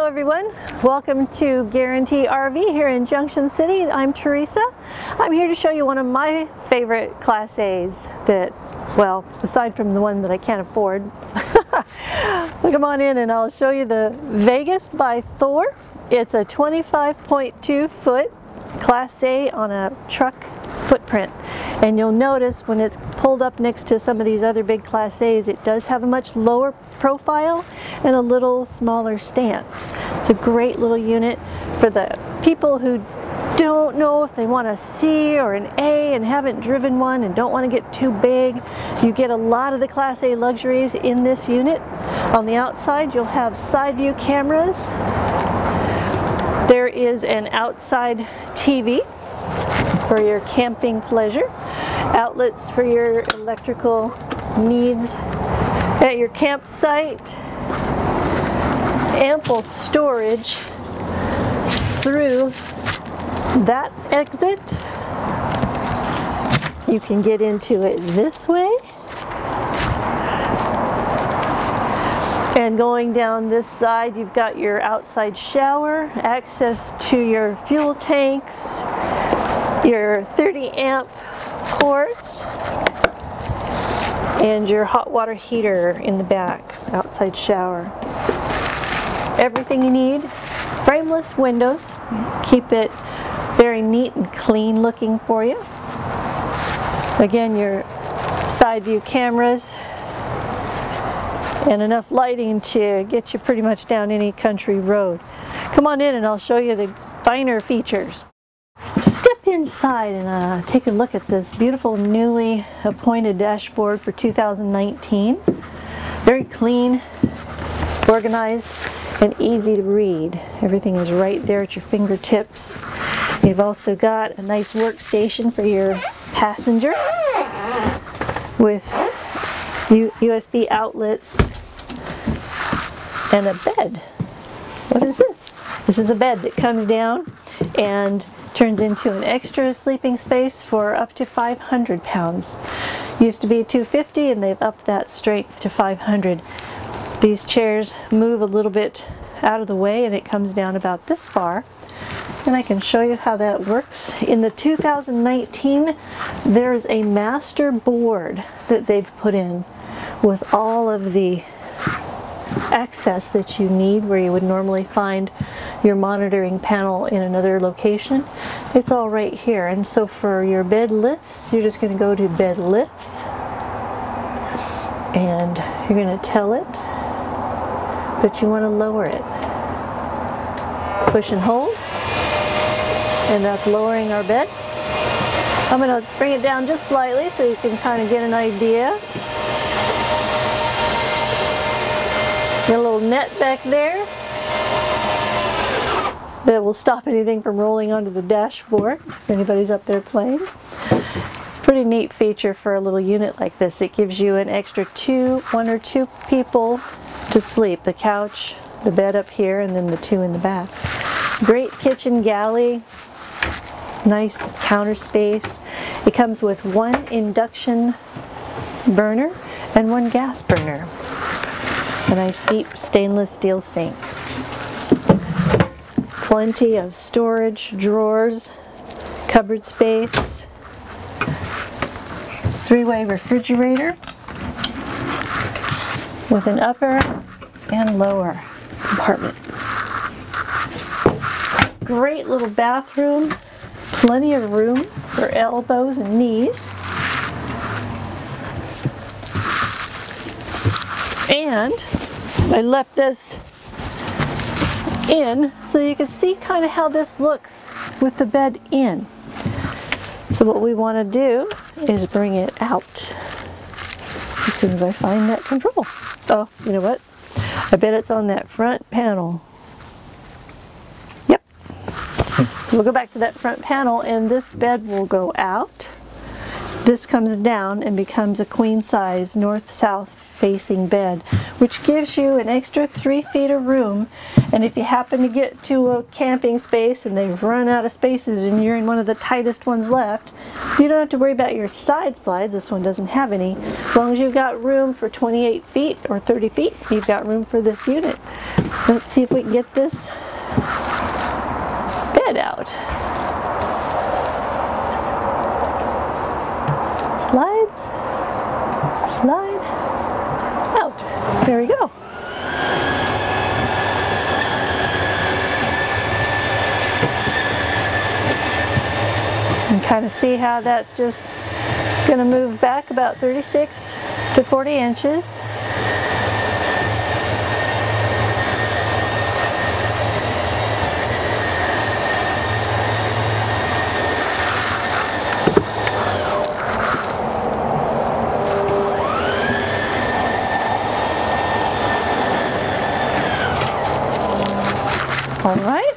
everyone, welcome to Guarantee RV here in Junction City. I'm Teresa. I'm here to show you one of my favorite Class A's that, well, aside from the one that I can't afford. Well, come on in and I'll show you the Vegas by Thor. It's a 25.2 foot Class A on a truck footprint, and you'll notice when it's pulled up next to some of these other big Class A's, it does have a much lower profile and a little smaller stance. It's a great little unit for the people who don't know if they want a C or an A and haven't driven one and don't want to get too big. You get a lot of the Class A luxuries in this unit. On the outside you'll have side view cameras. There is an outside TV for your camping pleasure, outlets for your electrical needs at your campsite, ample storage through that exit. You can get into it this way, and going down this side you've got your outside shower, access to your fuel tanks, your 30 amp cords, and your hot water heater in the back, outside shower. Everything you need. Frameless windows, keep it very neat and clean looking for you. Again, your side view cameras and enough lighting to get you pretty much down any country road. Come on in and I'll show you the finer features. Step inside and take a look at this beautiful newly appointed dashboard for 2019. Very clean, organized, and easy to read. Everything is right there at your fingertips. You've also got a nice workstation for your passenger with USB outlets and a bed. What is this? This is a bed that comes down and turns into an extra sleeping space for up to 500 pounds. Used to be 250 and they've upped that strength to 500. These chairs move a little bit out of the way and it comes down about this far. And I can show you how that works. In the 2019, there's a master board that they've put in with all of the access that you need where you would normally find your monitoring panel in another location. It's all right here. And so for your bed lifts, you're just going to go to bed lifts and you're going to tell it that you want to lower it. Push and hold, and that's lowering our bed. I'm going to bring it down just slightly so you can kind of get an idea. Get a little net back there that will stop anything from rolling onto the dashboard if anybody's up there playing. Pretty neat feature for a little unit like this. It gives you an extra one or two people to sleep. The couch, the bed up here, and then the two in the back. Great kitchen galley, nice counter space. It comes with one induction burner and one gas burner. A nice deep stainless steel sink. Plenty of storage, drawers, cupboard space, three-way refrigerator with an upper and lower compartment. Great little bathroom, plenty of room for elbows and knees. And I left this in so you can see kind of how this looks with the bed in. So what we want to do is bring it out as soon as I find that control. Oh, you know what? I bet it's on that front panel. Yep. So we'll go back to that front panel and this bed will go out. This comes down and becomes a queen size north-south facing bed, which gives you an extra 3 feet of room. And if you happen to get to a camping space and they've run out of spaces and you're in one of the tightest ones left, you don't have to worry about your side slides. This one doesn't have any. As long as you've got room for 28 feet or 30 feet, you've got room for this unit. Let's see if we can get this bed out. Slides, slide, out. There we go. And kind of see how that's just going to move back about 36 to 40 inches. All right.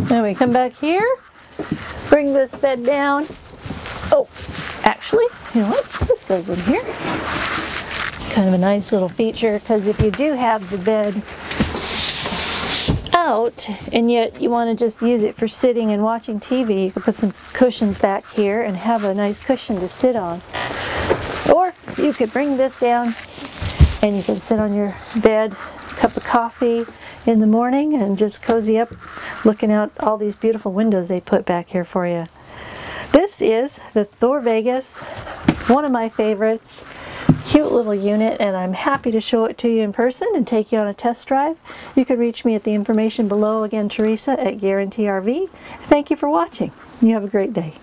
Then we come back here, bring this bed down. Oh, actually, you know what? This goes in here. Kind of a nice little feature, because if you do have the bed out and yet you want to just use it for sitting and watching TV, you can put some cushions back here and have a nice cushion to sit on. Or you could bring this down and you can sit on your bed, cup of coffee in the morning, and just cozy up looking out all these beautiful windows they put back here for you. This is the Thor Vegas, one of my favorites. Cute little unit, and I'm happy to show it to you in person and take you on a test drive. You can reach me at the information below. Again, Teresa at Guarantee RV. Thank you for watching. You have a great day.